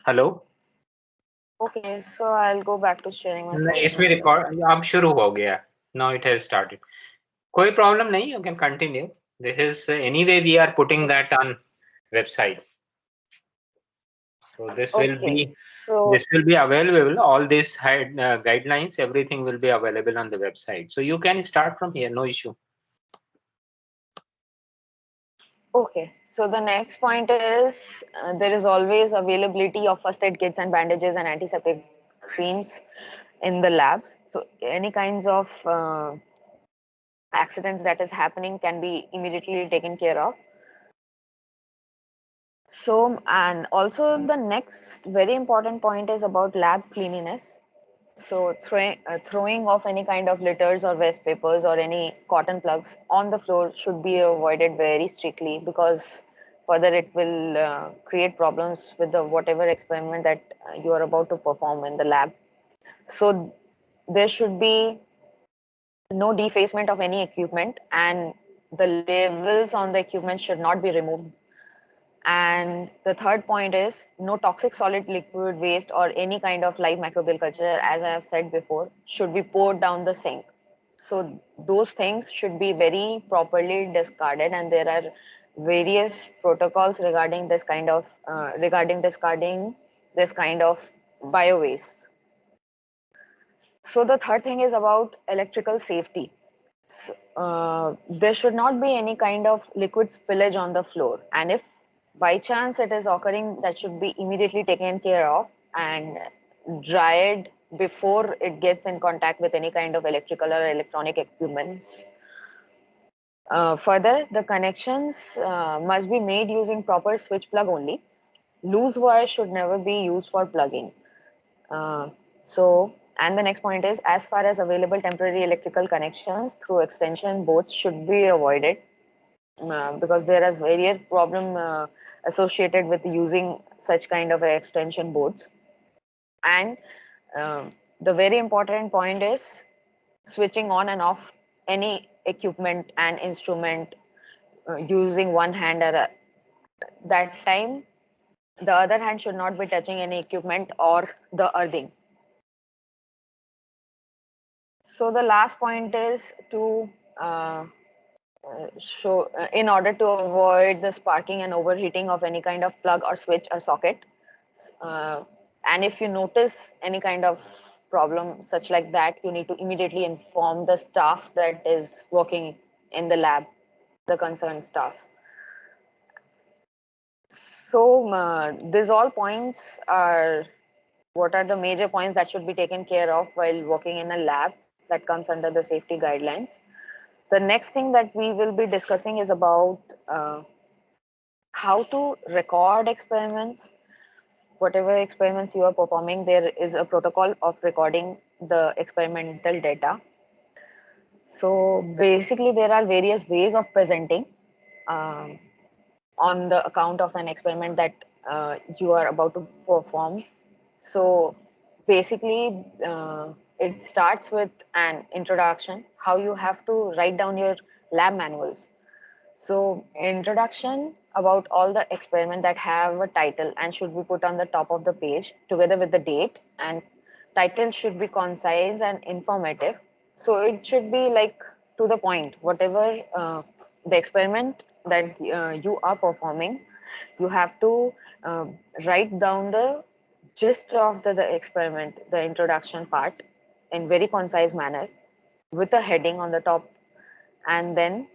Hello. Okay, so I'll go back to sharing my नहीं, screen. इसमें record अब शुरू हो गया। Now it has started. कोई प्रॉब्लम नहीं, you can continue. This is anyway we are putting Yes. That on website, so Okay, so this will be available. All these guidelines, everything will be available on the website, so you can start from here, no issue. okay, so the next point is there is always availability of first aid kits and bandages and antiseptic creams in the labs. So any kinds of accidents that is happening can be immediately taken care of. So, and also the next very important point is about lab cleanliness. So throwing off any kind of litters or waste papers or any cotton plugs on the floor should be avoided very strictly, because further it will create problems with the whatever experiment that you are about to perform in the lab. So there should be no defacement of any equipment, and the labels on the equipment should not be removed. And the third point is no toxic solid, liquid, waste, or any kind of live microbial culture, as I have said before, should be poured down the sink. So those things should be very properly discarded, and there are various protocols regarding discarding this kind of bio waste. So the third thing is about electrical safety. There should not be any kind of liquid spillage on the floor, and if by chance it is occurring, that should be immediately taken care of and dried before it gets in contact with any kind of electrical or electronic equipments. Further, the connections must be made using proper switch plug only. Loose wire should never be used for plugging. uh, and the next point is, as far as available temporary electrical connections through extension boards should be avoided, because there is various problem associated with using such kind of extension boards. And the very important point is switching on and off any equipment and instrument using one hand, or that time the other hand should not be touching any equipment or the earthing. So the last point is to in order to avoid the sparking and overheating of any kind of plug or switch or socket. Uh, and if you notice any kind of problem such like that, you need to immediately inform the staff that is working in the lab, the concerned staff. So these all points are what are the major points that should be taken care of while working in a lab that comes under the safety guidelines. The next thing that we will be discussing is about how to record experiments. Whatever experiments you are performing, there is a protocol of recording the experimental data. So basically, there are various ways of presenting um, on the account of an experiment that you are about to perform. So basically, it starts with an introduction, how you have to write down your lab manuals. So introduction about all the experiment that have a title and should be put on the top of the page together with the date, and title should be concise and informative. So it should be like to the point. Whatever the experiment that you are performing, you have to uh, write down the gist of the experiment, the introduction part, in very concise manner with a heading on the top, and then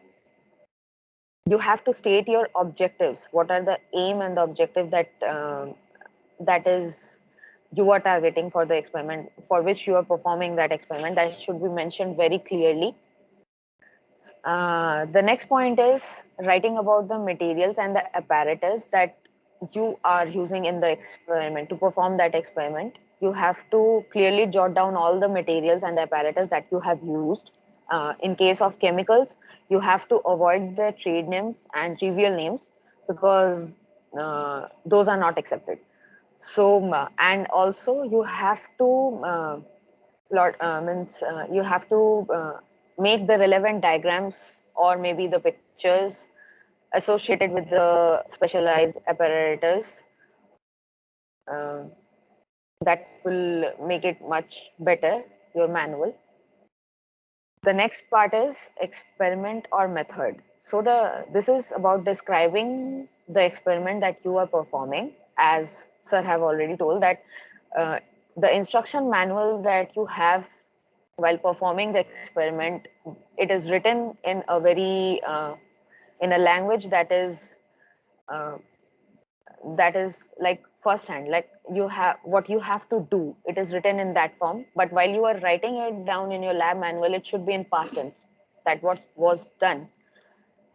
you have to state your objectives. What are the aim and the objective that that is you are targeting for the experiment for which you are performing that experiment? That should be mentioned very clearly. The next point is writing about the materials and the apparatus that you are using in the experiment to perform that experiment. You have to clearly jot down all the materials and the apparatus that you have used. In case of chemicals, you have to avoid the trade names and trivial names, because those are not accepted. So, and also you have to you have to make the relevant diagrams or maybe the pictures associated with the specialized apparatus Uh, that will make it much better, your manual. The next part is experiment or method. So this is about describing the experiment that you are performing, as sir have already told that uh, the instruction manual that you have while performing the experiment, it is written in a very in a language uh, that is like first hand, like you have what you have to do, it is written in that form, but while you are writing it down in your lab manual, it should be in past tense, that what was done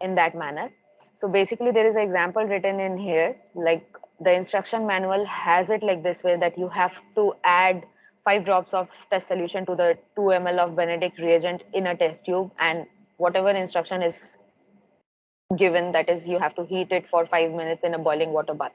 in that manner. So basically there is an example written in here, like the instruction manual has it like this way, that you have to add 5 drops of test solution to the 2 ml of Benedict reagent in a test tube, and whatever instruction is given, that is you have to heat it for 5 minutes in a boiling water bath.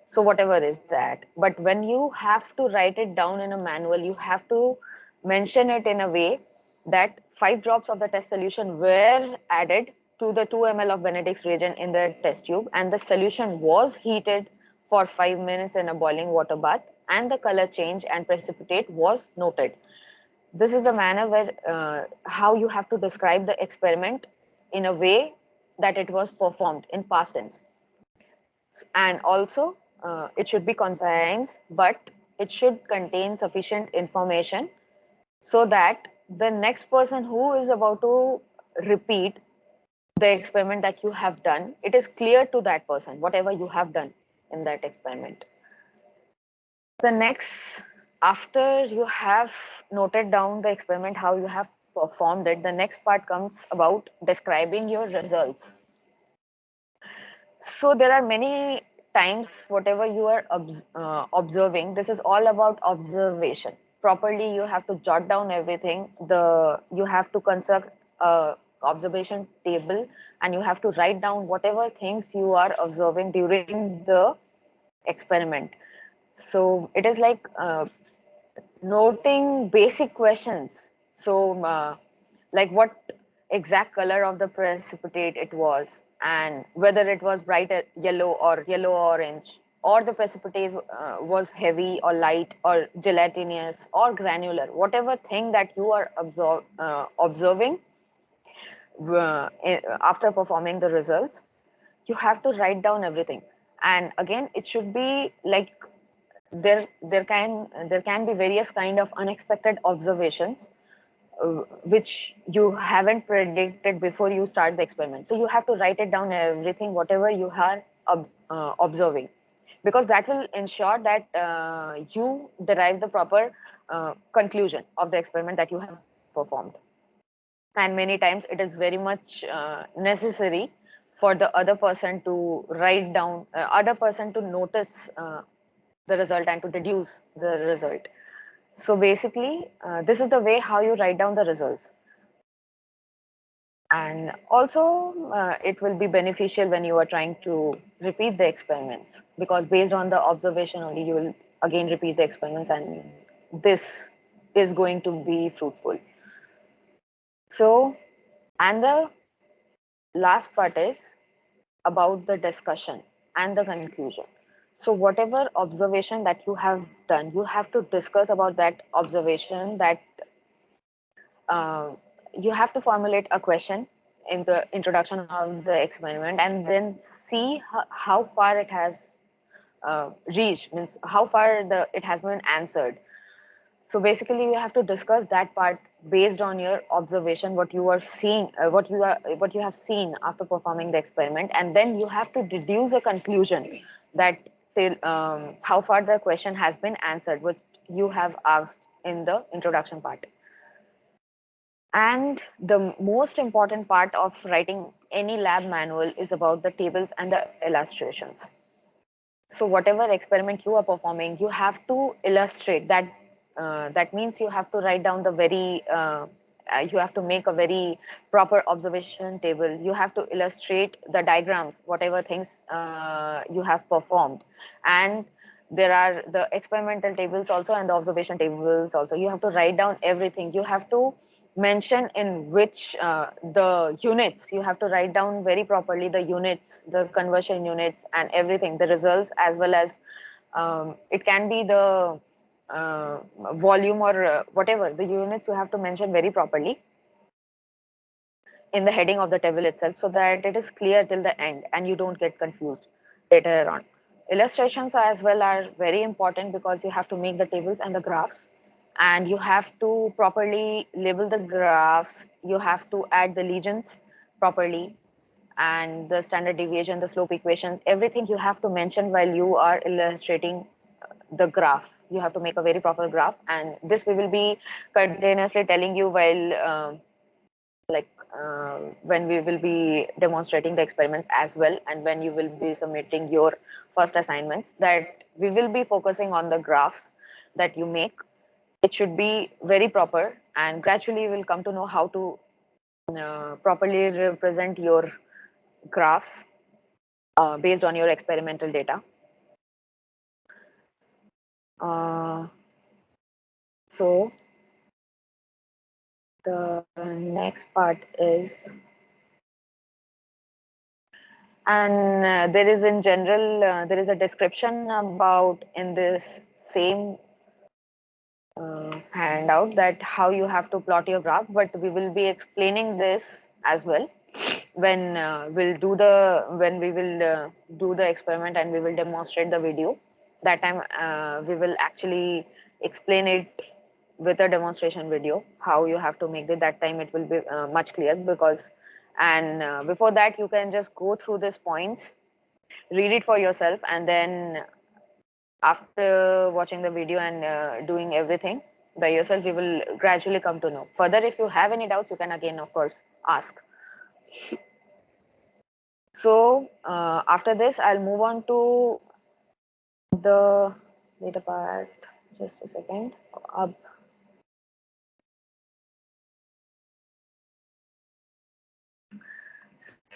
So whatever is that, but when you have to write it down in a manual, you have to mention it in a way that 5 drops of the test solution were added to the 2 ml of Benedict's reagent in the test tube, and the solution was heated for 5 minutes in a boiling water bath, and the color change and precipitate was noted. This is the manner where how you have to describe the experiment in a way that it was performed in past tense. And also it should be concise, but it should contain sufficient information so that the next person who is about to repeat the experiment that you have done, it is clear to that person whatever you have done in that experiment. The next, after you have noted down the experiment, how you have performed it, the next part comes about describing your results. So there are many times whatever you are observing, this is all about observation. Properly, you have to jot down everything. You have to construct a observation table, and you have to write down whatever things you are observing during the experiment. So it is like noting basic questions. So, like what exact color of the precipitate it was, and whether it was bright yellow or orange, or the precipitate was heavy or light or gelatinous or granular. Whatever thing that you are observing after performing the results, you have to write down everything. And again, it should be like there can be various kind of unexpected observations which you haven't predicted before you start the experiment. So you have to write it down everything whatever you are observing, because that will ensure that you derive the proper conclusion of the experiment that you have performed. And many times it is very much necessary for the other person to write down, other person to notice the result and to deduce the result. So basically, this is the way how you write down the results. And also, it will be beneficial when you are trying to repeat the experiments, because based on the observation only, you will again repeat the experiments, and this is going to be fruitful. So, and the last part is about the discussion and the conclusion. So whatever observation that you have done, you have to discuss about that observation, that uh, you have to formulate a question in the introduction of the experiment, and then see how far it has reached, means how far it has been answered. So basically, you have to discuss that part based on your observation, what you are seeing, what you have seen after performing the experiment, and then you have to deduce a conclusion that till how far the question has been answered, what you have asked in the introduction part. And the most important part of writing any lab manual is about the tables and the illustrations. So whatever experiment you are performing, you have to illustrate that. That means you have to write down the you have to make a very proper observation table. You have to illustrate the diagrams, whatever things you have performed. And there are the experimental tables also and the observation tables also. You have to write down everything. You have to mention in which the units, you have to write down very properly the units, the conversion units and everything, the results, as well as It can be the volume or whatever the units you have to mention very properly in the heading of the table itself, so that it is clear till the end and you don't get confused later on. Illustrations as well are very important because you have to make the tables and the graphs, and you have to properly label the graphs. You have to add the legends properly, and the standard deviation, the slope equations, everything you have to mention while you are illustrating the graph. You have to make a very proper graph, and this we will be continuously telling you while like when we will be demonstrating the experiments as well, and when you will be submitting your first assignments, that we will be focusing on the graphs that you make. It should be very proper, and gradually you will come to know how to properly represent your graphs based on your experimental data. So the next part is, and there is in general, there is a description about in this same handout that how you have to plot your graph, but we will be explaining this as well when when we will do the experiment and we will demonstrate the video. That time we will actually explain it with a demonstration video how you have to make it. That time it will be much clear, because and before that you can just go through these points, read it for yourself, and then after watching the video and doing everything by yourself, you will gradually come to know. Further, if you have any doubts, you can again, of course, ask. So after this, I'll move on to the data part. Just a second.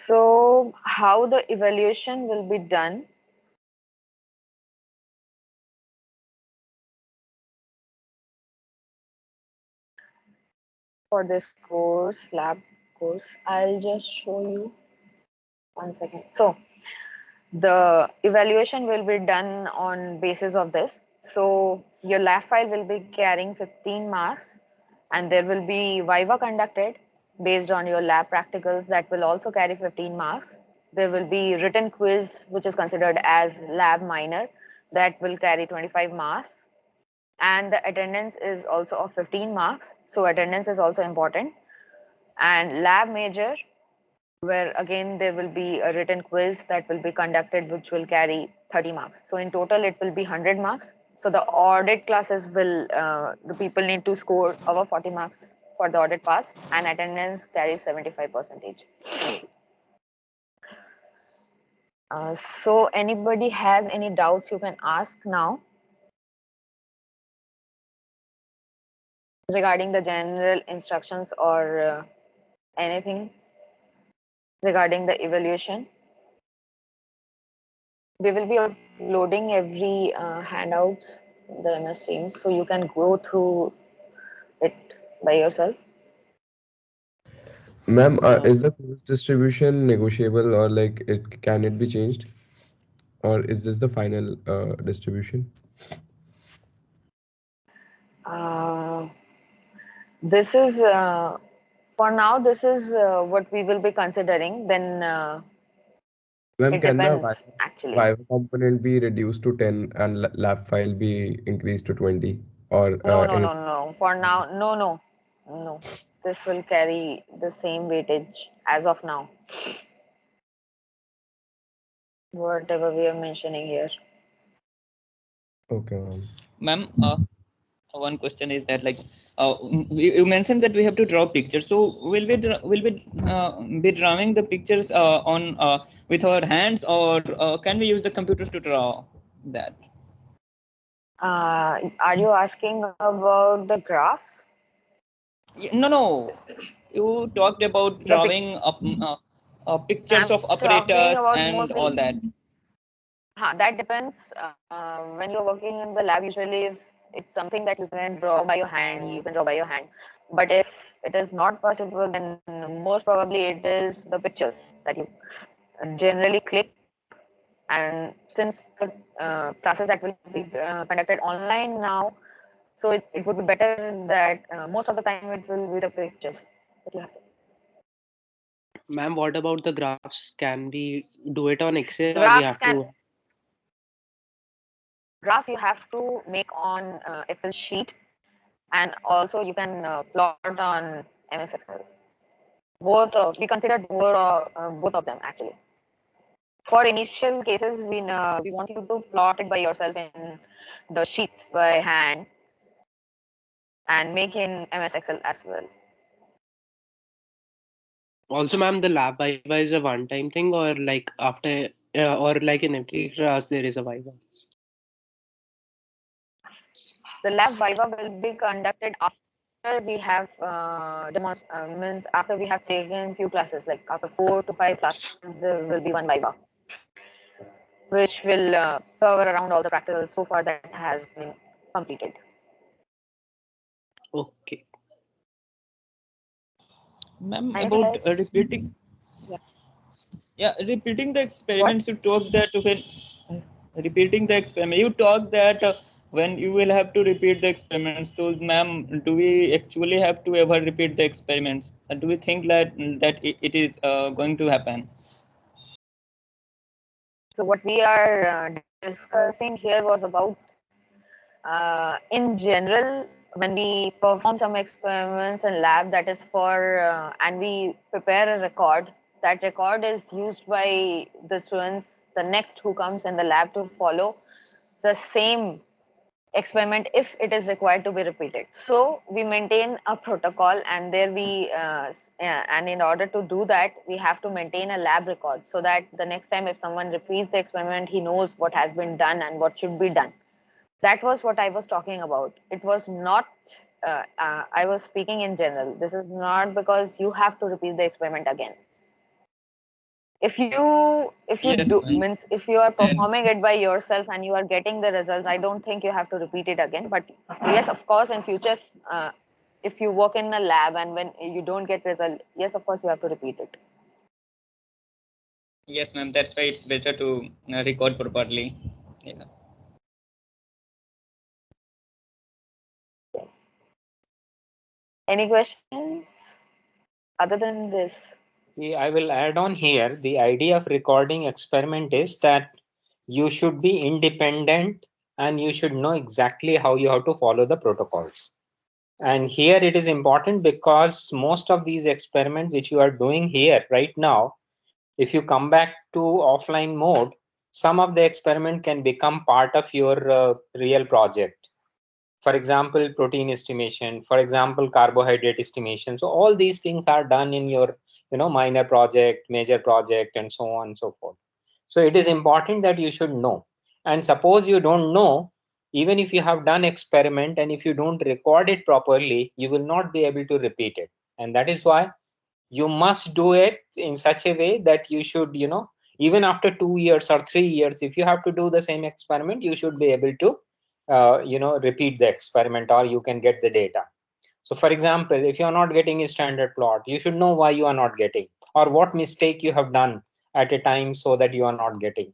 So how the evaluation will be done? For this course, lab course, I'll just show you 1 second. So the evaluation will be done on basis of this. So your lab file will be carrying 15 marks, and there will be viva conducted based on your lab practicals that will also carry 15 marks. There will be written quiz, which is considered as lab minor, that will carry 25 marks, and the attendance is also of 15 marks. So attendance is also important. And lab major, where again there will be a written quiz that will be conducted, which will carry 30 marks. So in total, it will be 100 marks. So the audit classes will, the people need to score over 40 marks for the audit pass, and attendance carries 75%. So anybody has any doubts, you can ask now regarding the general instructions or anything regarding the evaluation. We will be uploading every handouts in the MS Teams, so you can go through it by yourself. Ma'am, is the course distribution negotiable, or like it be changed, or is this the final distribution? Uh, this is for now. This is what we will be considering. Then Ma'am, it can the depends actually. Viva component be reduced to 10 and lab file be increased to 20, or No, no, no, anything? no. For now, no, no, no. This will carry the same weightage as of now. Whatever we are mentioning here. Okay, ma'am. Ma'am, one question is that, like, you mentioned that we have to draw pictures. So will we be drawing the pictures on with our hands, or can we use the computers to draw that? Are you asking about the graphs? No, no. You talked about The pic drawing pictures I'm of talking apparatus about and all mostly. that. That depends. When you're working in the lab, usually if it's something that you can draw by your hand, you can draw by your hand. But if it is not possible, then most probably it is the pictures that you generally click And since the classes that will be conducted online now, so it would be better that most of the time it will be the pictures that you have to. Ma'am, what about the graphs? Can we do it on Excel or we Graphs have can to? graphs you have to make on Excel sheet, and also you can plot on MS Excel. We considered both of them actually. For initial cases, we want you to plot it by yourself in the sheets by hand and make in MS Excel as well. Also, ma'am, the lab Viva is a one-time thing, or like after, or like in every class there is a Viva. The lab Viva will be conducted after we have means after we have taken few classes, like after 4 to 5 classes, there will be one Viva, which will cover around all the practicals so far that has been completed. Okay. Ma'am, Anything about else? repeating. Yeah. Yeah, repeating the What? experiments. You talk that when repeating the experiment, you talk that when you will have to repeat the experiments. So, ma'am, do we actually have to ever repeat the experiments? Do we think that it is going to happen? So what we are discussing here was about in general, when we perform some experiments in lab, that is for and we prepare a record, that record is used by the students the next who comes in the lab to follow the same experiment if it is required to be repeated. So we maintain a protocol, and there and in order to do that, we have to maintain a lab record, so that the next time if someone repeats the experiment, he knows what has been done and what should be done. That was what I was talking about. It was not I was speaking in general. This is not because you have to repeat the experiment again. If you Yes, do ma'am. means if you are And performing it by yourself and you are getting the results, I don't think you have to repeat it again. But yes, of course, in future, if you work in a lab and when you don't get result, yes, of course, you have to repeat it. yes, ma'am. That's why it's better to record properly. Yeah. Yes. Any questions other than this? Yeah, I will add on here. The idea of recording experiment is that you should be independent and you should know exactly how you have to follow the protocols. And here it is important because most of these experiments which you are doing here right now, if you come back to offline mode, some of the experiment can become part of your real project. For example, protein estimation, for example, carbohydrate estimation. So all these things are done in your minor project, major project, and so on and so forth. So it is important that you should know. And suppose you don't know, even if you have done experiment and if you don't record it properly, you will not be able to repeat it. And that is why you must do it in such a way that you should, even after 2 years or 3 years, if you have to do the same experiment, you should be able to repeat the experiment, or you can get the data. So for example, if you are not getting a standard plot, you should know why you are not getting, or what mistake you have done at a time so that you are not getting.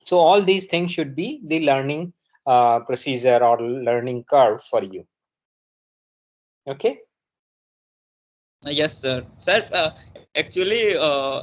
So all these things should be the learning procedure or learning curve for you. Okay. Yes, sir. Sir, actually,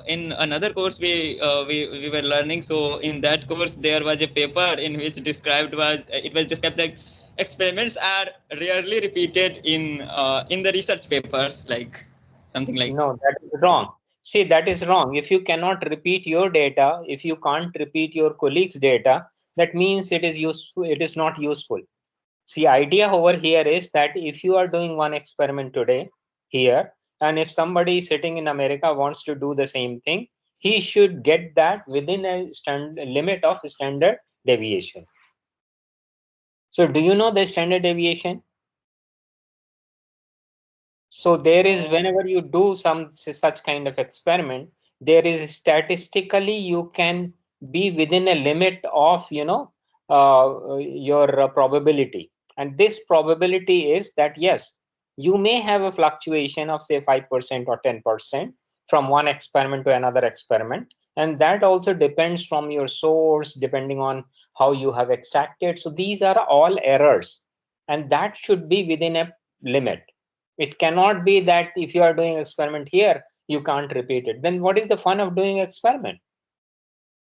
in another course we were learning. So in that course, there was a paper in which it was described that experiments are rarely repeated in the research papers, like something like. No, that is wrong. See, that is wrong. If you cannot repeat your data, if you can't repeat your colleagues' data, that means it is useful. It is not useful. See, idea over here is that if you are doing one experiment today here, and if somebody sitting in America wants to do the same thing, he should get that within a limit of standard deviation. So, do you know the standard deviation? So there is, whenever you do some such kind of experiment, there is statistically you can be within a limit of your probability, and this probability is that yes, you may have a fluctuation of say 5% or 10% from one experiment to another experiment, And that also depends from your source, depending on how you have extracted. So these are all errors, and that should be within a limit. It cannot be that if you are doing experiment here, you can't repeat it. Then what is the fun of doing experiment?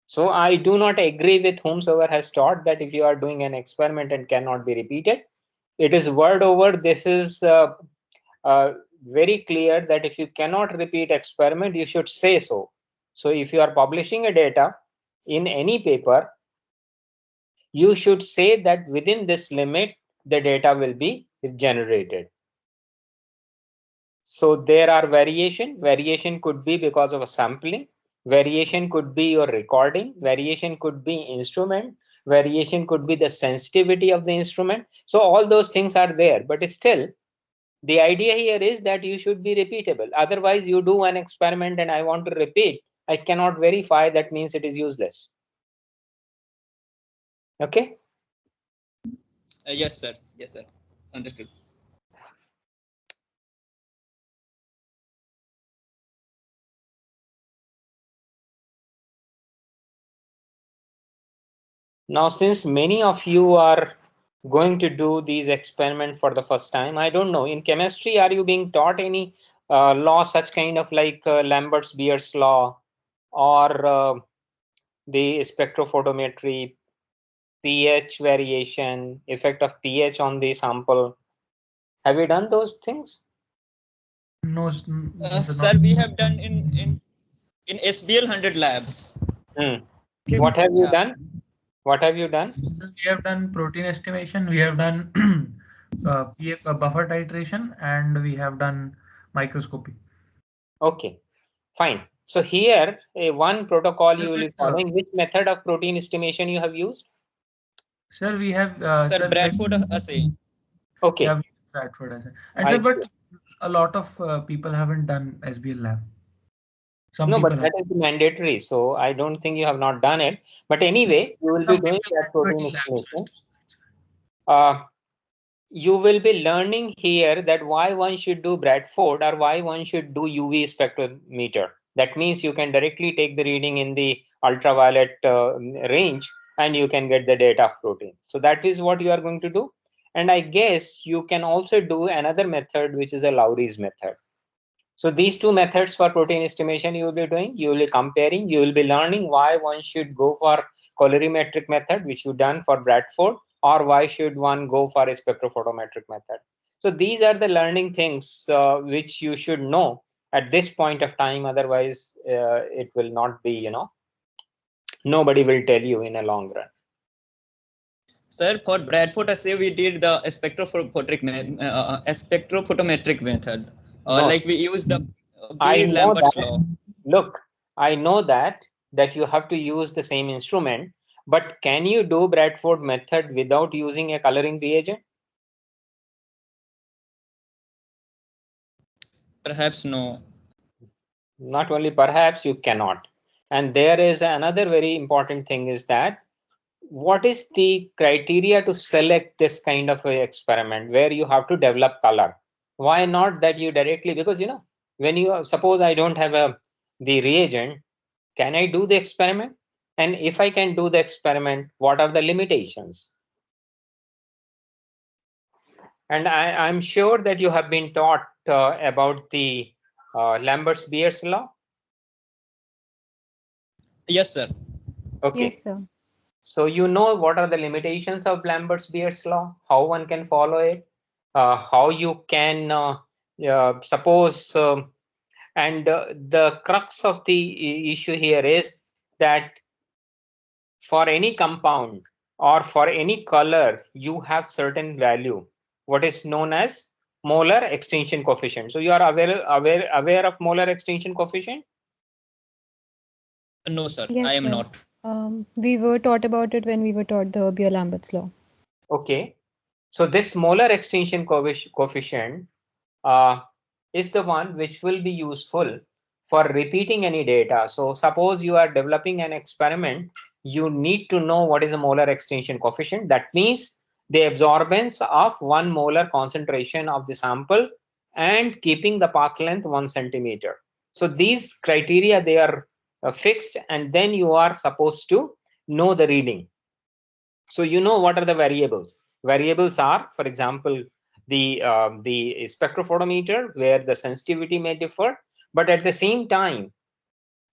So I do not agree with whomsoever has taught that if you are doing an experiment and cannot be repeated, it is word over. This is uh, very clear that if you cannot repeat experiment, you should say so. So if you are publishing a data in any paper, you should say that within this limit, the data will be generated. So there are variation could be because of a sampling, variation could be your recording, variation could be instrument, variation could be the sensitivity of the instrument. So all those things are there, but still the idea here is that you should be repeatable. Otherwise you do an experiment and I want to repeat, I cannot verify, that means it is useless. Okay. Yes, sir. Yes, sir. Understood. Now, since many of you are going to do these experiments for the first time, I don't know, in chemistry, are you being taught any law such kind of like Lambert's Beer's law, or the spectrophotometry, pH variation, effect of pH on the sample? Have you done those things? No, no, sir, Sir, not. we have done in SBL 100 lab. What have you Yeah. done? What have you done? Sir, we have done protein estimation, we have done pH buffer titration, and we have done microscopy. Okay, fine. So here, one protocol Sir, you will be but, following. Which method of protein estimation you have used? sir, we have Sir, sir, like, Bradford assay. yeah, Okay, we use Bradford as and I sir, see. but a lot of people haven't done SBL lab. Some No, but people have. that is mandatory. So I don't think you have not done it. But anyway, you will be Some doing people that protein graduate labs. estimation. Uh, you will be learning here that why one should do Bradford or why one should do UV spectrometer. That means you can directly take the reading in the ultraviolet range and you can get the data of protein. So that is what you are going to do. And I guess you can also do another method, which is a Lowry's method. So these two methods for protein estimation you will be doing, you will be comparing, you will be learning why one should go for colorimetric method, which you done for Bradford, or why should one go for a spectrophotometric method. So these are the learning things which you should know at this point of time. Otherwise, it will not be, nobody will tell you in a long run. Sir, for Bradford assay, we did the spectrophotometric method. No, Like we used the I Beer know Lambert's that. law. Look, I know that you have to use the same instrument, but can you do Bradford method without using a coloring reagent? Perhaps no. Not only perhaps, you cannot. And there is another very important thing is that what is the criteria to select this kind of a experiment where you have to develop color? Why not that you directly, because when you suppose I don't have the reagent, can I do the experiment? And if I can do the experiment, what are the limitations? And I'm sure that you have been taught about the Lambert's Beer's law. Yes, sir. Okay. Yes, sir. So you know what are the limitations of Lambert's Beer's law, how one can follow it, how you can suppose, and the crux of the issue here is that for any compound or for any color, you have certain value, what is known as molar extinction coefficient. So you are aware of molar extinction coefficient? No, sir. I Yes, am sir. not. We were taught about it when we were taught the Beer-Lambert's law. Okay. So this molar extinction coefficient uh, is the one which will be useful for repeating any data. So suppose you are developing an experiment, you need to know what is a molar extinction coefficient. That means the absorbance of 1 molar concentration of the sample and keeping the path length 1 centimeter. So these criteria, they are fixed, and then you are supposed to know the reading. So you know what are the variables. Variables are, for example, the spectrophotometer, where the sensitivity may differ, but at the same time,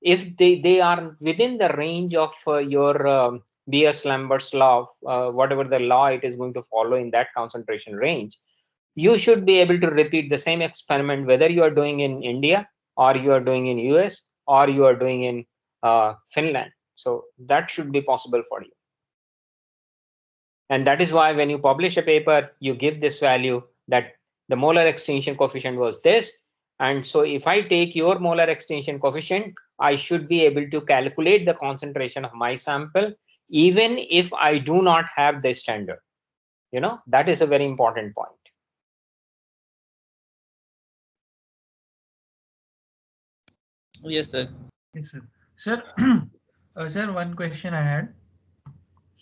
if they are within the range of your B.S. Lambert's law, whatever the law it is going to follow in that concentration range, you should be able to repeat the same experiment whether you are doing in India, or you are doing in US, or you are doing in Finland. So that should be possible for you. And that is why when you publish a paper, you give this value that the molar extinction coefficient was this. And so if I take your molar extinction coefficient, I should be able to calculate the concentration of my sample, even if I do not have the standard. That is a very important point. Yes, sir. Yes, sir. Sir, sir, one question I had.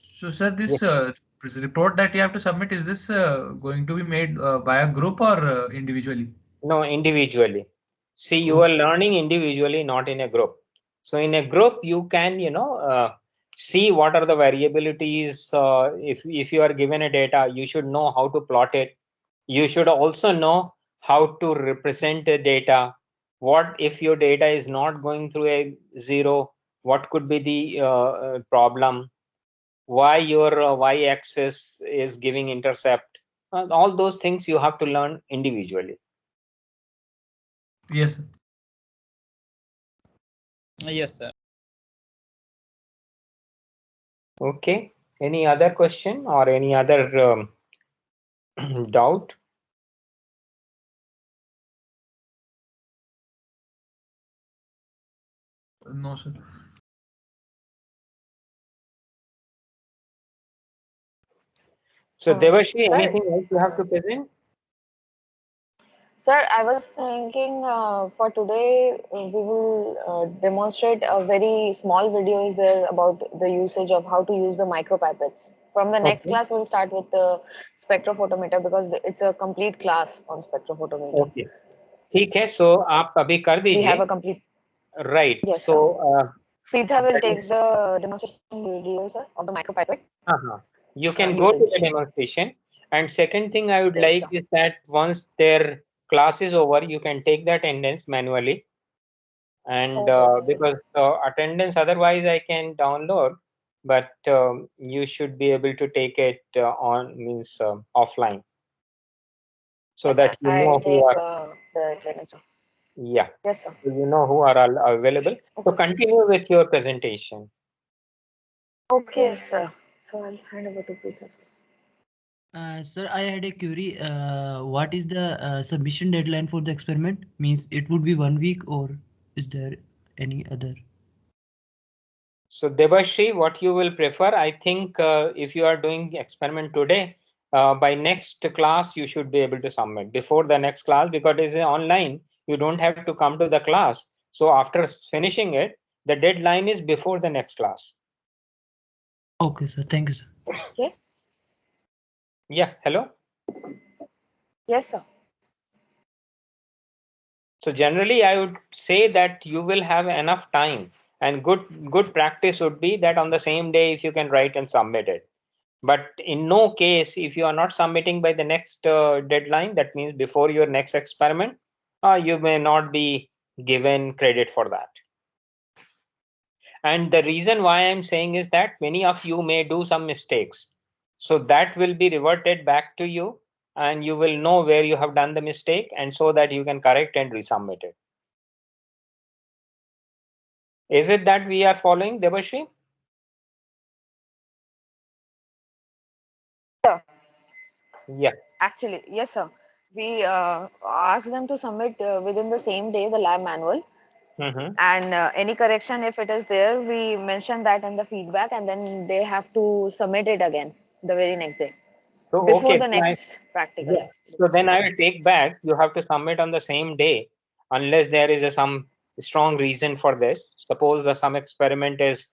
So, sir, Yes. this report that you have to submit, is this going to be made by a group or individually? No, individually. See, you Oh, are learning individually, not in a group. So in a group, you can, see what are the variabilities. If you are given a data, you should know how to plot it. You should also know how to represent the data. What if your data is not going through a zero? What could be the problem? Why your y-axis is giving intercept? All those things you have to learn individually. yes, sir. Yes, sir. Okay. Any other question or any other doubt? No, sir. So Devashi, Sir, anything else you have to present? Sir, I was thinking for today we will demonstrate a very small video is there about the usage of how to use the micropipettes. From the next Okay. class, we'll start with the spectrophotometer because it's a complete class on spectrophotometer. Okay. ठीक है. So आप अभी कर We have दीजिए. a complete. Right. Yes, So sir. Preetha will that take is. the demonstration video, sir, of the micropipette You can go to the usage. demonstration. And second thing I would Yes, like sir. is that once their class is over, you can take the attendance manually. And Okay, sir. because attendance otherwise I can download, but you should be able to take it on means offline, so Yes, sir. that you I'll know who take are. the attendance, sir. Yeah, Yes, sir. so you know who are all available. So Okay, sir. continue with your presentation. Okay, sir. So I'll hand over to Preetha, sir. Sir, I had a query. What is the submission deadline for the experiment? Means it would be 1 week, or is there any other? So Debashri, what you will prefer? I think if you are doing experiment today, by next class you should be able to submit before the next class, because it is online. You don't have to come to the class. So after finishing it, the deadline is before the next class. Okay, sir. Thank you, sir. Yes. Yeah. Hello. Yes, sir. So generally, I would say that you will have enough time, and good practice would be that on the same day, if you can write and submit it. But in no case, if you are not submitting by the next deadline, that means before your next experiment, you may not be given credit for that. And the reason why I'm saying is that many of you may do some mistakes. So that will be reverted back to you, and you will know where you have done the mistake, and so that you can correct and resubmit it. Is it that we are following, Debashri? Sir. Yeah. Actually, yes, sir. We ask them to submit within the same day the lab manual, Mm-hmm. and any correction if it is there, we mention that in the feedback, and then they have to submit it again the very next day So before okay. the next practical. Yeah. So then I will take back. You have to submit on the same day, unless there is some strong reason for this. Suppose the some experiment is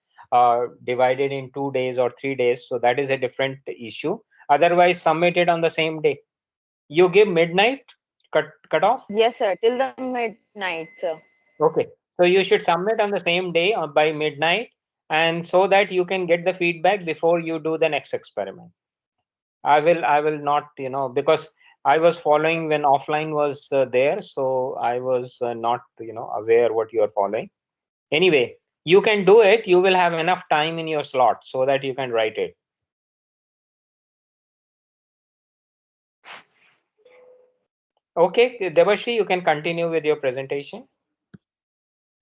divided in 2 days or 3 days, so that is a different issue. Otherwise, submit it on the same day. You give midnight cut off. Yes, sir. Till the midnight, sir. Okay. So you should submit on the same day or by midnight, and so that you can get the feedback before you do the next experiment. I will not, because I was following when offline was there, so I was not, aware what you are following. Anyway, you can do it. You will have enough time in your slot so that you can write it. Okay, Devashi, you can continue with your presentation.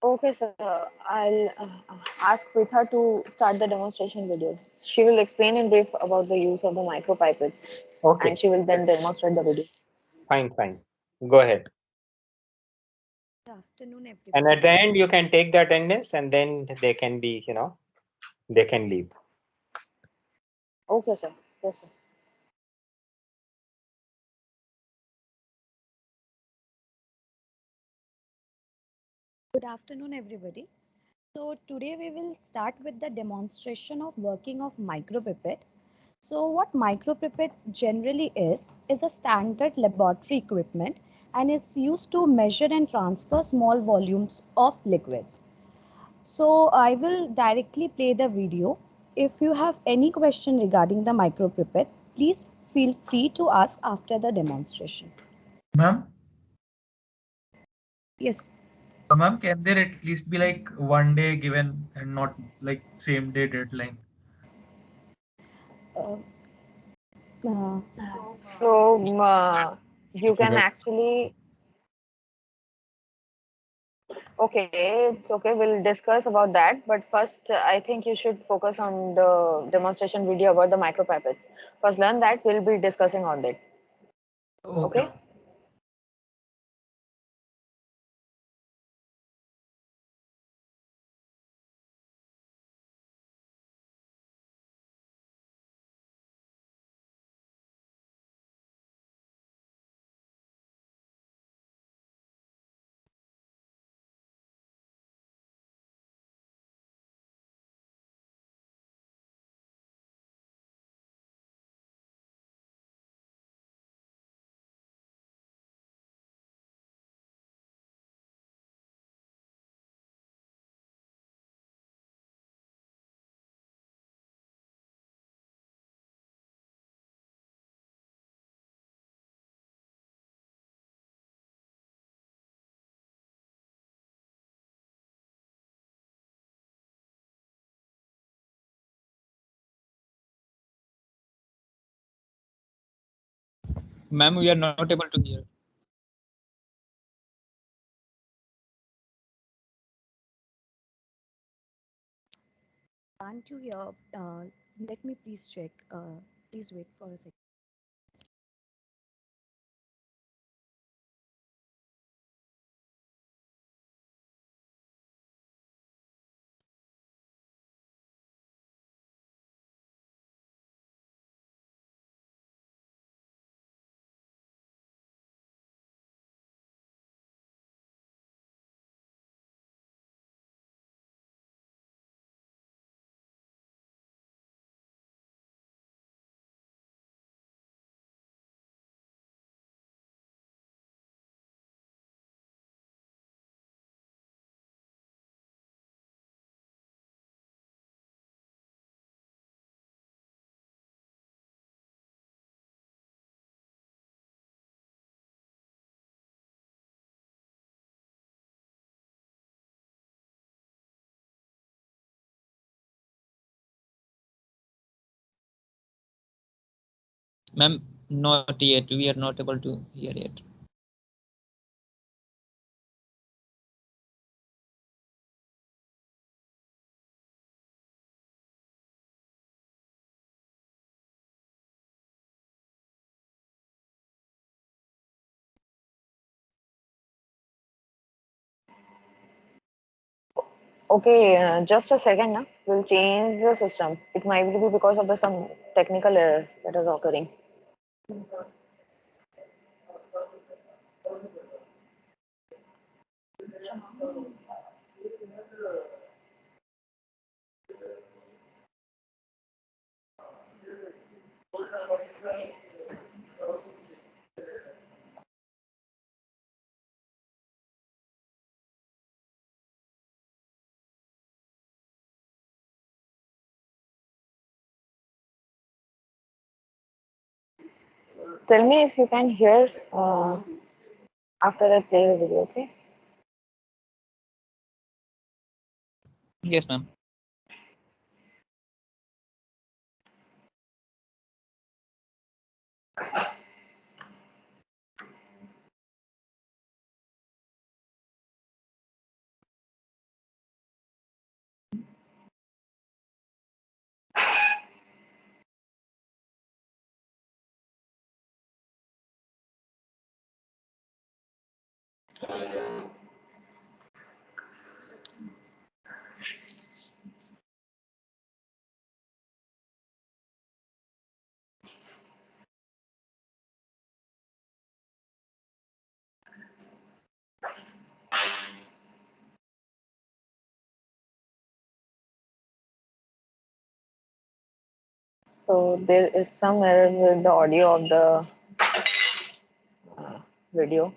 Okay, sir. I'll ask Pritha to start the demonstration video. She will explain in brief about the use of the micropipettes, and Okay, she will then demonstrate the video. fine, fine. Go ahead. Good afternoon, And at everybody. the end, you can take the attendance, and then they can be, they can leave. Okay, sir. Yes, sir. Good afternoon, everybody. So today we will start with the demonstration of working of micropipette. So what micropipette generally is a standard laboratory equipment and is used to measure and transfer small volumes of liquids. So I will directly play the video. If you have any question regarding the micropipette, please feel free to ask after the demonstration. Ma'am, Yes. ma'am, can there at least be like one day given and not like same day deadline? Uh, uh, So you If you can can, actually. Okay, it's okay. We'll discuss about that. But first, I think you should focus on the demonstration video about the micropipettes. First, learn that. We'll be discussing on that. Okay. Okay. Ma'am, we are not able to hear. can't you hear? Let me please check. Please wait for a second. Ma'am, not yet. We are not able to hear yet. Okay, just a second now. We'll change the system. It might be because of the some technical error that is occurring. tell me if you can hear after I play the video, okay? Yes, ma'am. So there is some error with the audio of the video.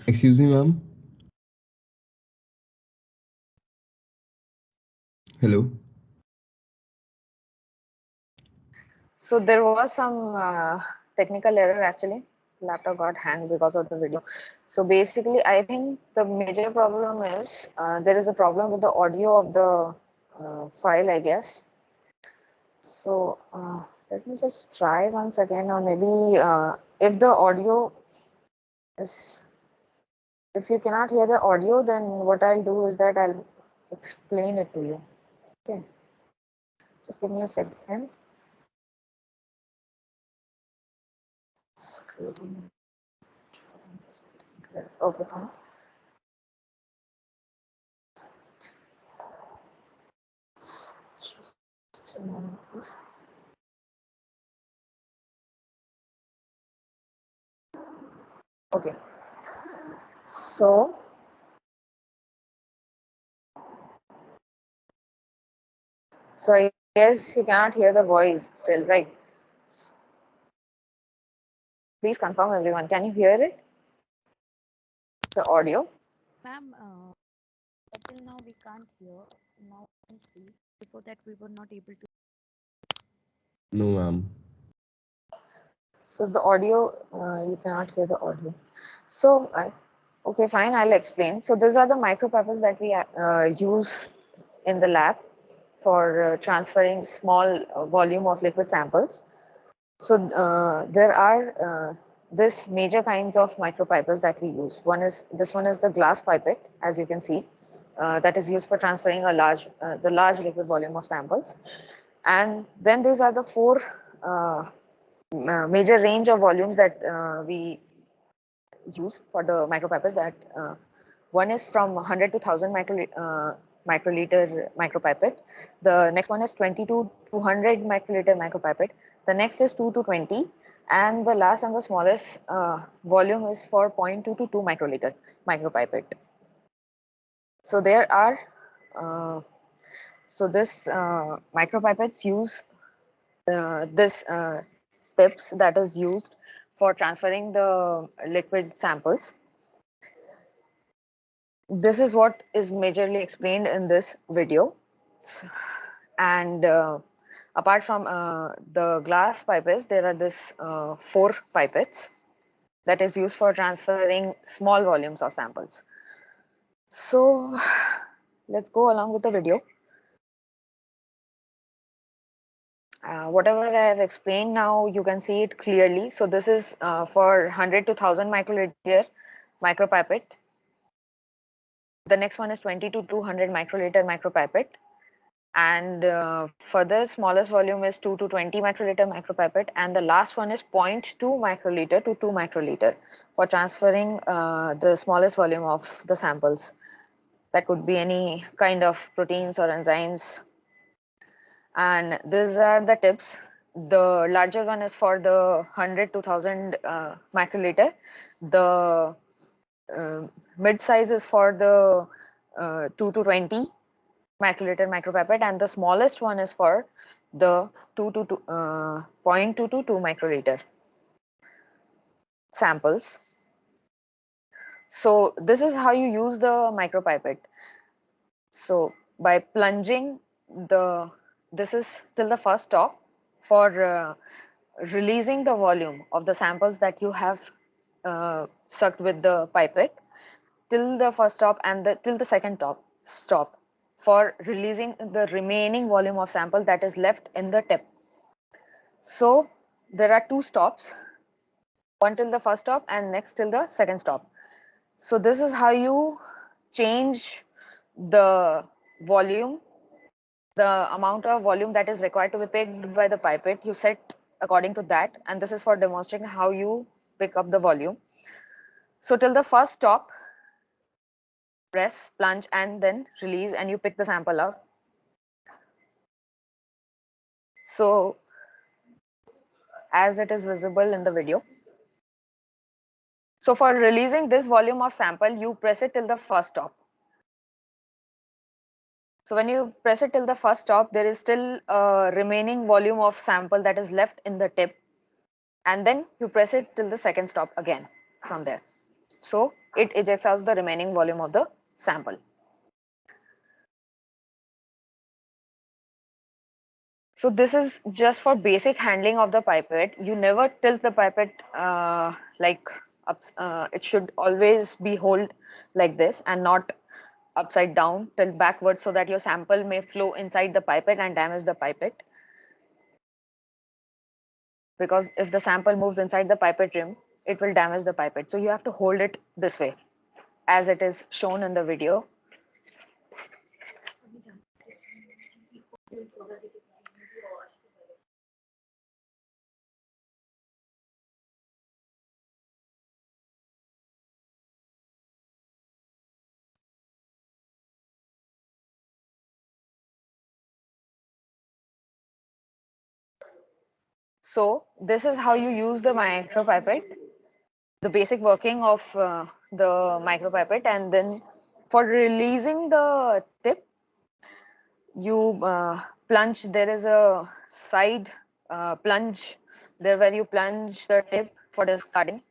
Excuse me, ma'am. Hello. So there was some technical error actually. Laptop got hanged because of the video. So basically, I think the major problem is there is a problem with the audio of the file, I guess. So let me just try once again, or maybe if the audio is, if you cannot hear the audio, then what I'll do is that I'll explain it to you. Okay, just give me a second. Okay, fine. Just a moment, please. Okay, so I guess you cannot hear the voice still, right? Please confirm, everyone. Can you hear it? The audio? Ma'am, until now we can't hear. Now we can see. Before that, we were not able to. No, ma'am. So the audio, you cannot hear the audio. So, okay, fine, I'll explain. So these are the micropipettes that we use in the lab for transferring small volume of liquid samples. So there are this major kinds of micropipettes that we use. This one is the glass pipette, as you can see, that is used for transferring the large liquid volume of samples. And then these are the four major range of volumes that we use for the micropipettes. That one is from 100 to 1000 microliter micropipette. The next one is 20 to 200 microliter micropipette. The next is 2 to 20, and the last and the smallest volume is for 0.2 to 2 microliter micropipette. So there are this micropipettes use this tips that is used for transferring the liquid samples. This is what is majorly explained in this video. And apart from the glass pipettes, there are this 4 pipettes that is used for transferring small volumes of samples. So let's go along with the video. Whatever I have explained now, you can see it clearly. So this is for 100 to 1000 microliter micropipette. The next one is 20 to 200 microliter micropipette. And further smallest volume is 2 to 20 microliter micropipette. And the last one is zero point 0.2 microliter to 2 microliter for transferring the smallest volume of the samples. That could be any kind of proteins or enzymes. And these are the tips. The larger one is for the 100 to 1000 microliter. The mid size is for the 2 to 20 microliter micropipette, and the smallest one is for the 2 to 0.2 to 2 microliter samples. So this is how you use the micropipette. So by plunging this is till the first stop for releasing the volume of the samples that you have sucked with the pipette till the first stop, and till the second stop for releasing the remaining volume of sample that is left in the tip. So there are 2 stops, one till the first stop and next till the second stop. So this is how you change the volume, the amount of volume that is required to be picked by the pipette. You set according to that, and this is for demonstrating how you pick up the volume. So till the first stop, press, plunge, and then release, and you pick the sample up. So as it is visible in the video. So for releasing this volume of sample, you press it till the first stop. So when you press it till the first stop, there is still a remaining volume of sample that is left in the tip, and then you press it till the second stop again from there. So it ejects out the remaining volume of the sample. So this is just for basic handling of the pipette. You never tilt the pipette like up. It should always be hold like this and not upside down, tilt backwards, so that your sample may flow inside the pipette and damage the pipette. Because if the sample moves inside the pipette rim, it will damage the pipette. So you have to hold it this way, as it is shown in the video. So this is how you use the micropipette, the basic working of the micropipette. And then for releasing the tip, you plunge. There is a side plunge there where you plunge the tip for discarding.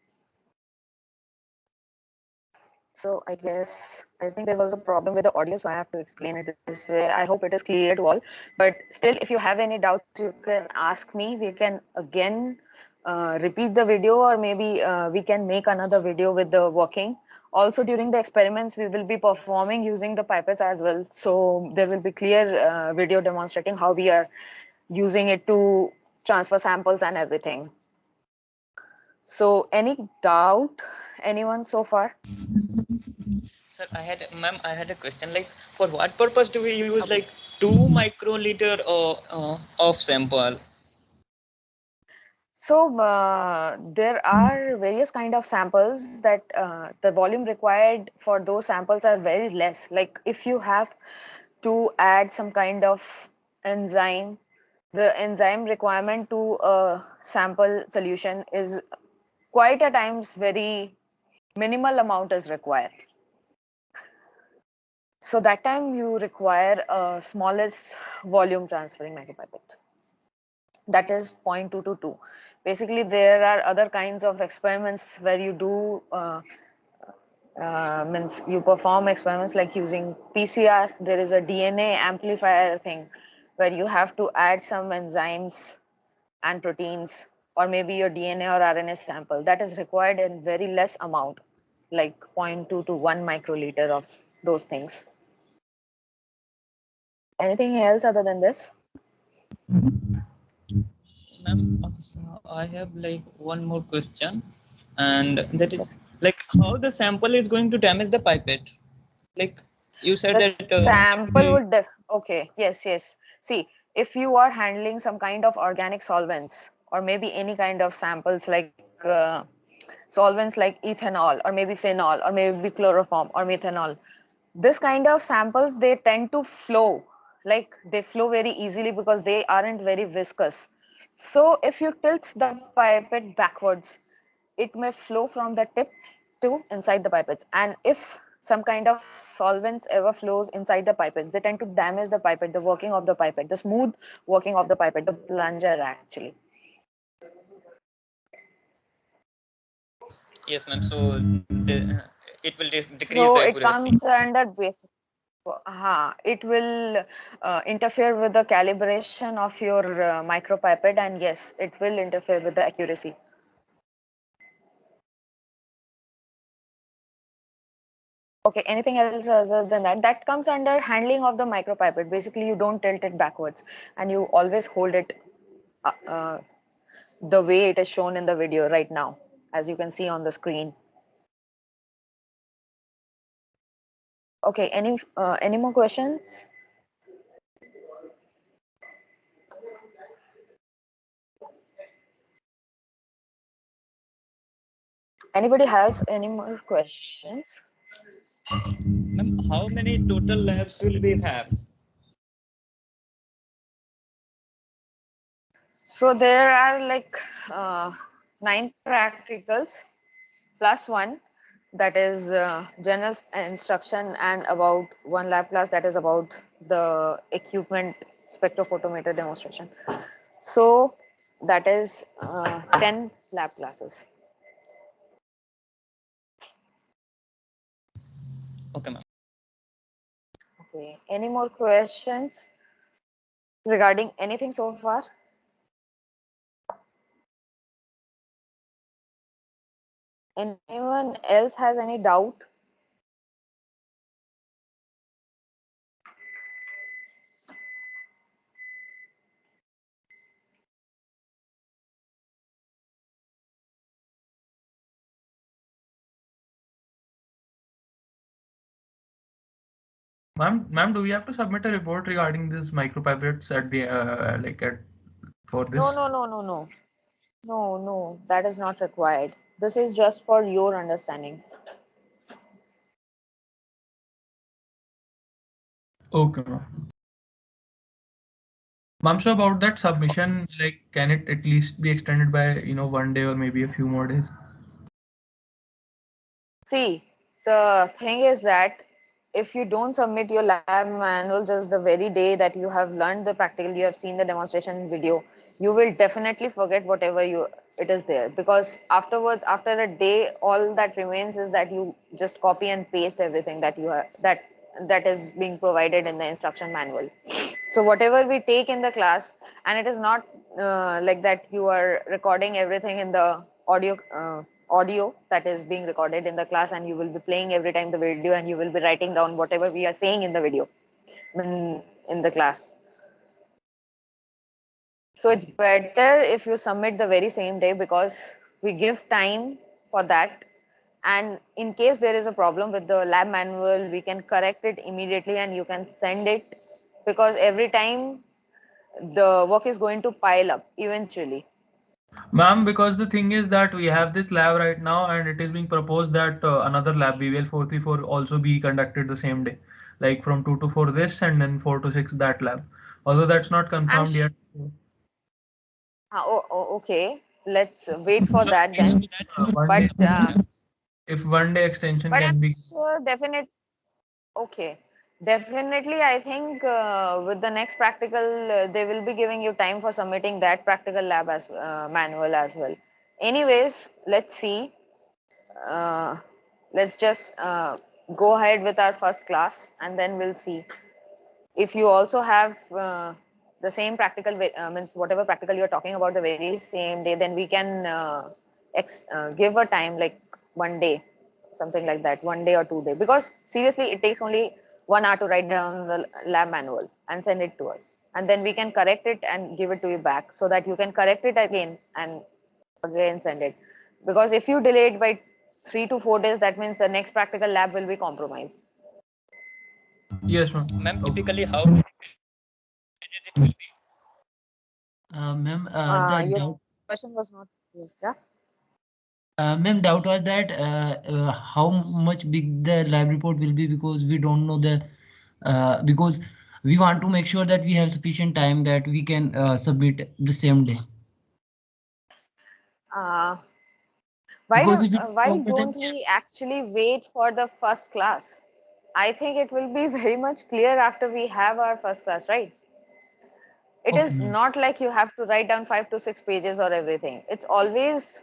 So I think there was a problem with the audio, so I have to explain it this way. I hope it is clear to all. But still, if you have any doubts, you can ask me. We can again repeat the video, or maybe we can make another video with the working. Also, during the experiments, we will be performing using the pipettes as well. So there will be clear video demonstrating how we are using it to transfer samples and everything. So any doubt, anyone so far? Sir, I had a question. Like, for what purpose do we use like 2 microliter of sample? So there are various kind of samples that the volume required for those samples are very less. Like if you have to add some kind of enzyme, the enzyme requirement to a sample solution is quite at times very minimal amount is required. So that time you require a smallest volume transferring micropipette. That is 0.2 to 2. Basically, there are other kinds of experiments where you do Means you perform experiments like using PCR. There is a DNA amplifier thing where you have to add some enzymes and proteins, or maybe your DNA or RNA sample that is required in very less amount, like zero point 0.2 to 1 microliter of those things. Anything else other than this? Ma'am, I have like one more question, and that is like how the sample is going to damage the pipette. Like you said The that sample would okay, yes. See, if you are handling some kind of organic solvents or maybe any kind of samples like solvents like ethanol or maybe phenol or maybe chloroform or methanol, this kind of samples they tend to flow, like they flow very easily because they aren't very viscous. So if you tilt the pipette backwards, it may flow from the tip to inside the pipettes. And if some kind of solvents ever flows inside the pipettes, they tend to damage the pipette, the working of the pipette, the smooth working of the pipette, the plunger actually. yes, ma'am. So it will decrease So the it accuracy. comes under basic. It will interfere with the calibration of your micropipette, and yes, it will interfere with the accuracy. Okay, anything else other than that? That comes under handling of the micropipette. Basically, you don't tilt it backwards, and you always hold it the way it is shown in the video right now, as you can see on the screen. Okay, any more questions? Anybody has any more questions? Ma'am, how many total labs will we have? So there are like 9 practicals plus one, that is general instruction, and about one lab class that is about the equipment spectrophotometer demonstration. So that is 10 lab classes. Okay, ma'am. Okay, any more questions regarding anything so far? Anyone else has any doubt? Ma'am, do we have to submit a report regarding this micropipettes at the like at for No, this? no, no, no, no. No, that is not required. This is just for your understanding. Okay, ma'am. Ma'am, so about that submission, like, can it at least be extended by, 1 day or maybe a few more days? See, the thing is that if you don't submit your lab manual just the very day that you have learned the practical, you have seen the demonstration video, you will definitely forget whatever you it is there, because afterwards, after a day, all that remains is that you just copy and paste everything that you have that is being provided in the instruction manual. So whatever we take in the class, and it is not like that you are recording everything in the audio that is being recorded in the class, and you will be playing every time the video, and you will be writing down whatever we are saying in the video in the class. So it's better if you submit the very same day, because we give time for that. And in case there is a problem with the lab manual, we can correct it immediately and you can send it, because every time the work is going to pile up eventually. Ma'am, because the thing is that we have this lab right now, and it is being proposed that another lab, BBL434, also be conducted the same day, like from 2 to 4 this, and then 4 to 6 that lab. Although that's not I'm confirmed yet. So, okay. Let's wait for so that at least then. one But day, if 1 day extension but can I'm be. sure definite. Okay, definitely. I think with the next practical, they will be giving you time for submitting that practical lab as manual as well. Anyways, let's see. Uh, let's just go ahead with our first class, and then we'll see. If you also have the same practical means whatever practical you're talking about the very same day, then we can give a time like 1 day, something like that, 1 day or 2 day, because seriously it takes only 1 hour to write down the lab manual and send it to us, and then we can correct it and give it to you back so that you can correct it again and again send it. Because if you delay it by 3 to 4 days, that means the next practical lab will be compromised. Yes, ma'am. Ma'am, Okay. typically how many pages it will be? Ma'am, Your question was not clear. Yeah. ma'am, doubt was that how much big the lab report will be, because we don't know the because we want to make sure that we have sufficient time that we can submit the same day. Uh, Because if it's why longer than don't we actually wait for the first class? I think it will be very much clear after we have our first class, right? It okay, is ma'am. not like you have to write down 5 to 6 pages or everything. It's always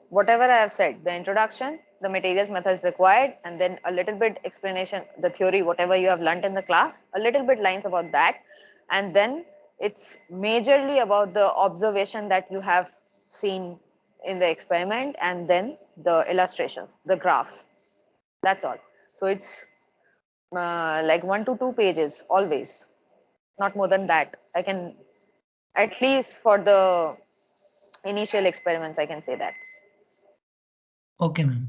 whatever I have said, the introduction, the materials methods required, and then a little bit explanation, the theory, whatever you have learnt in the class, a little bit lines about that. And then it's majorly about the observation that you have seen in the experiment, and then the illustrations, the graphs. That's all. So it's like 1 to 2 pages always, not more than that. I can, at least for the initial experiments, I can say that. Okay, ma'am.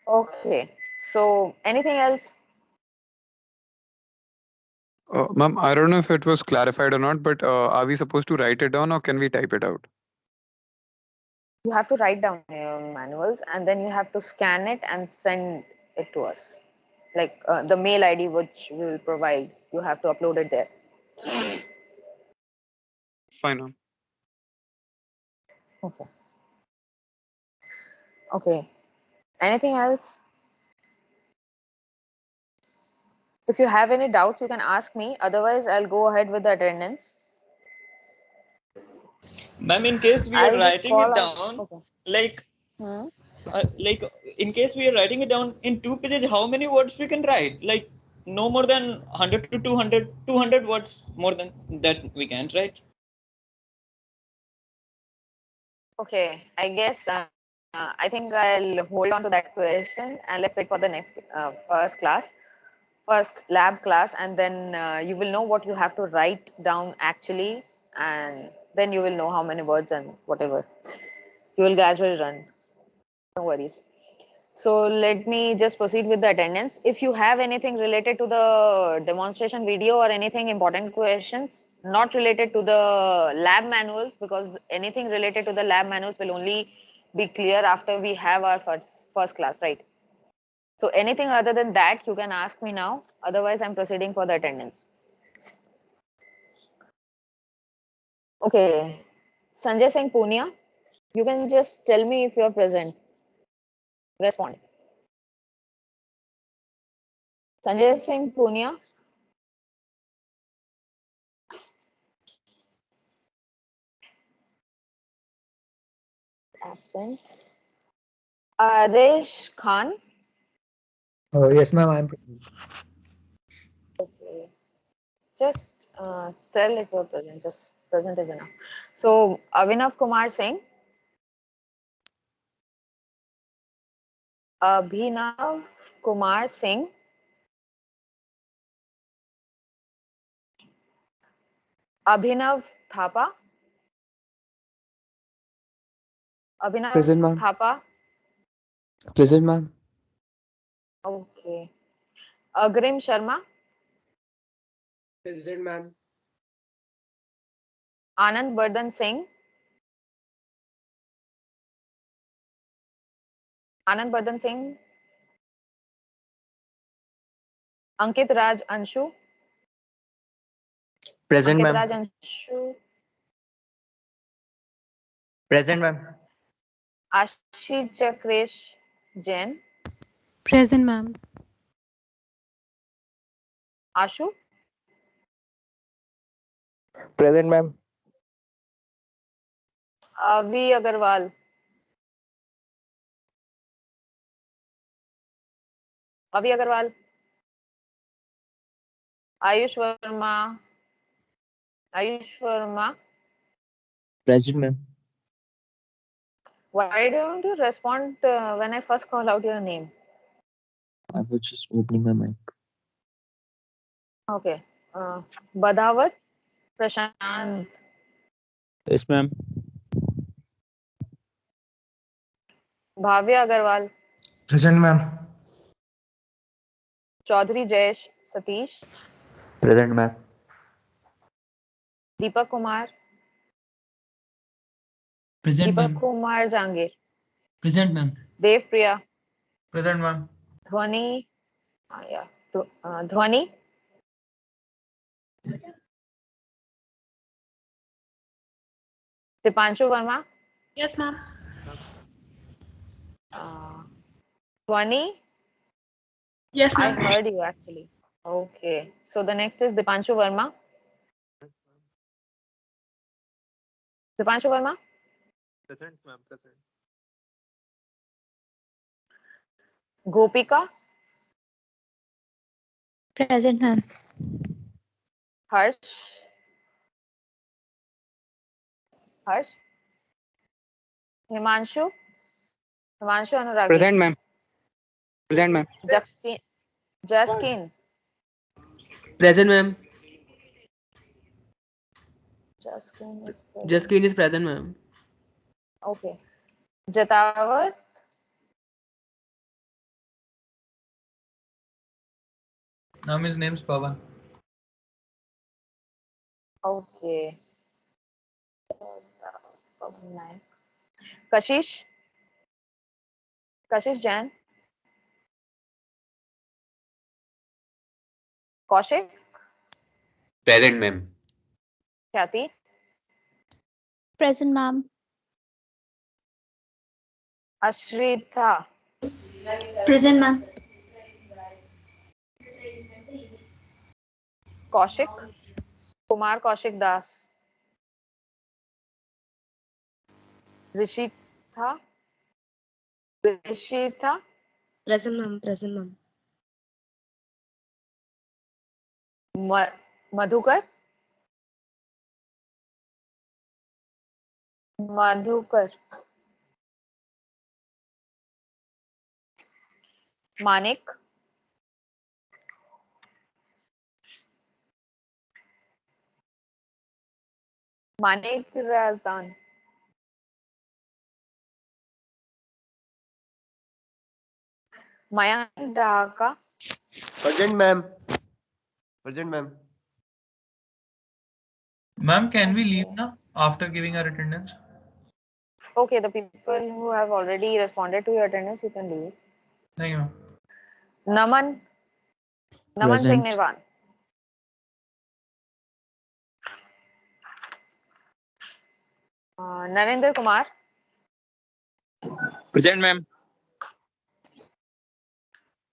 Okay. So anything else? Ma'am, I don't know if it was clarified or not, but are we supposed to write it down or can we type it out? You have to write down your manuals, and then you have to scan it and send it to us. Like the mail ID which we will provide, you have to upload it there. Fine, ma'am. Okay. Okay. Anything else? If you have any doubts, you can ask me. Otherwise, I'll go ahead with the attendance. Ma'am, in case we are I'll just writing it call out. down, Okay. like Hmm. like in case we are writing it down in 2 pages, how many words we can write? Like no more than 100 to 200 words, more than that we can't write. Okay. I guess I think I'll hold on to that question and let's wait for the next first lab class, and then you will know what you have to write down actually, and then you will know how many words and whatever. You will gradually run. No worries. So let me just proceed with the attendance. If you have anything related to the demonstration video or anything important questions, not related to the lab manuals, because anything related to the lab manuals will only be clear after we have our first class, right? So anything other than that, you can ask me now. Otherwise, I'm proceeding for the attendance. Okay. Sanjay Singh Punia, you can just tell me if you're present. Respond. Sanjay Singh Punia, absent. Aresh Khan. Yes, ma'am, I'm present. Okay. Just tell if you're present. Just present is enough. So Avinav Kumar Singh, Abhinav Kumar Singh, Abhinav Thapa, Abhinav Present, ma'am. Thapa. Present, ma'am. Okay. Agrim Sharma, Present, ma'am. Anand Bardhan Singh, Anand Bardhan Singh, Ankit Raj Anshu, Present, Ankit ma'am. Raj Anshu, Present, okay. ma'am. Ashish Chakresh Jain, Present, ma'am. Ashu, Present, ma'am. Avi Agarwal. Avi Agarwal. Ayush Verma. Ayush Verma. Present, ma'am. Why don't you respond when I first call out your name? I was just opening my mic. Okay. Badawat Prashant. Yes, ma'am. Bhavya Agarwal. Present, ma'am. Chaudhary Jayesh Satish. Present, ma'am. Deepak Kumar. Present, Deepak ma'am. Kumar Jangir. Present, ma'am. Dev Priya. Present, ma'am. Dhwani. Yeah. Dhwani. Dipanshu Verma. Yes, ma'am. Dhwani. Yes, I ma'am. heard you actually. Okay. So the next is Dipanshu Verma. Dipanshu Verma. Present, ma'am. Present. Gopika. Present, ma'am. Harsh. Harsh. Himanshu. Himanshu Anuragi. Present, ma'am. Present, ma'am. Jaskin. Present, ma'am. Jaskin is present. Jaskin is present, ma'am. Okay. Jatawat. Ma'am, his name's Pavan. Okay. Kashish. Kashish Jain. Kaushik. Present, ma'am. Khyati. Present, ma'am. Ashrita. Present, ma'am. Kaushik. Kumar Kaushik Das. Rishitha. Rishitha. Present, ma'am. Present, ma'am. Madhukar. Madhukar. Manik. Manik Razdan. Mayank Dhaka. Present, ma'am. Present, ma'am. Ma'am, can we leave now after giving our attendance? Okay, the people who have already responded to your attendance, you can leave. Thank you, ma'am. Naman. Naman Singh Present. Nirvan. Narendra Kumar. Present, ma'am.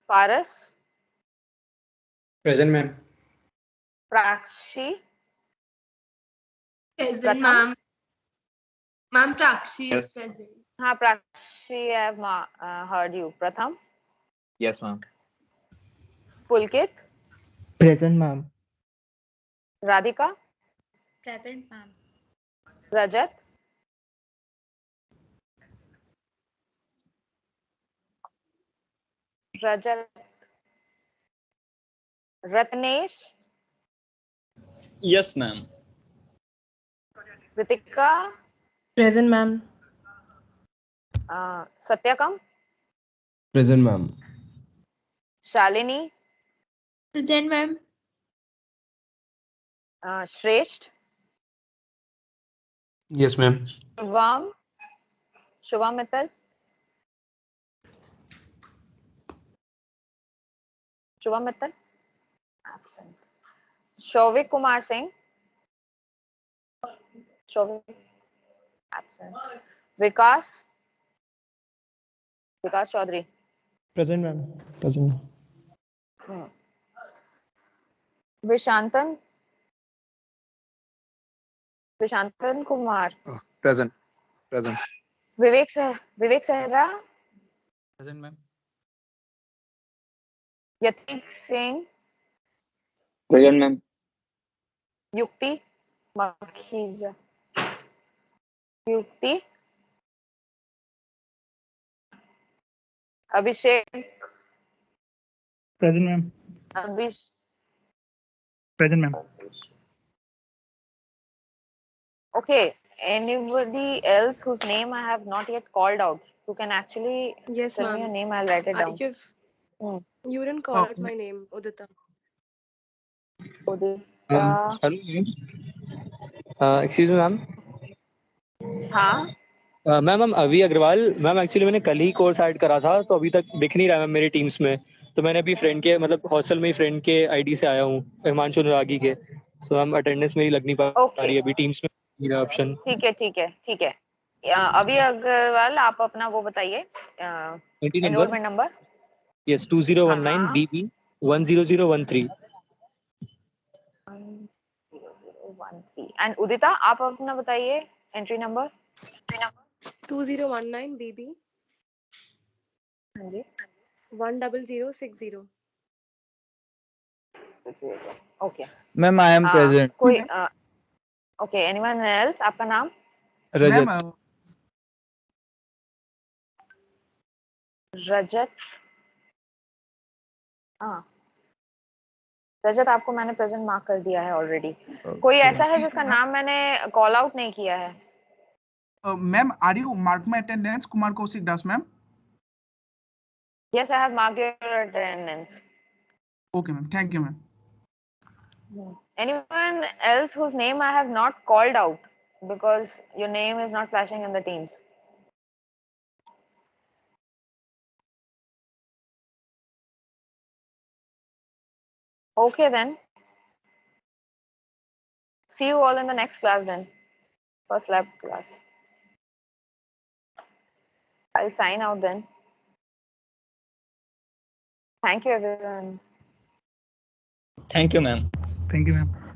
Paras. Present, ma'am. Prakshi. Present, Pratham. ma'am. Ma'am, Prakshi Yes. is present. हाँ Prakshi, I have heard you. Pratham. Yes, ma'am. Pulkit. Present, ma'am. Radhika. Present, ma'am. Rajat. Rajat. Ratnesh. Yes, ma'am. Ritika. Present, ma'am. Satyakam. Present, ma'am. Shalini. Present, ma'am. Shresht. Yes, ma'am. Shubham. Shubham Mittal. Shubham Mittal. Absent. Shovik Kumar Singh. Shovik. Absent. Vikas. Vikas Chaudhary. Present, ma'am. Present. Vishantan. Vishantan Kumar. Present. Present. Vivek Sehra, Present, ma'am. Yatik Singh, Present, ma'am. Yukti Makhija, Yukti, Abhishek, Present, ma'am. Abhish, Present, ma'am. Okay, anybody else whose name I have not yet called out? You can actually Yes, tell me your ma'am. name, I'll write it down. Hmm. You didn't call out my name, Udita. Udita. Hello ma'am, excuse me ma'am. हाँ ma'am हम अभी Agarwal ma'am, actually मैंने कल ही course add करा था तो अभी तक दिख नहीं रहा मैम मेरी टीम्स में। तो मैंने अभी फ्रेंड के मतलब हॉस्टल में ही फ्रेंड के आईडी से आया हूँ, हिमांशु अनुरागी के। सो मैम अटेंडेंस मेरी लग नहीं पा ओके रही है अभी टीम्स में, मेरा ऑप्शन। ठीक है ठीक है ठीक है। अभी अग्रवाल आप अपना वो बताइए ID number enrolment number. Yes 2019 हाँ BB 10013। 1001P एंड उदिता आप अपना बताइए एंट्री नंबर। 2019 BB हाँ जी 10060। Okay Ma'am, I am present. कोई ओके एनीवन एल्स आपका नाम? Rajat. रजत। हाँ रजत आपको मैंने प्रेजेंट मार्क कर दिया है ऑलरेडी। कोई ऐसा है जिसका नाम मैंने कॉल आउट नहीं किया है? Ma'am, are you mark my attendance? Kumar Kaushik Das, ma'am. Yes, I have marked your attendance. Okay, ma'am. Thank you, ma'am. Anyone else whose name I have not called out because your name is not flashing in the teams? Okay then. See you all in the next class then. First lab class. I'll sign out then. Thank you everyone. Thank you, ma'am. Thank you, ma'am.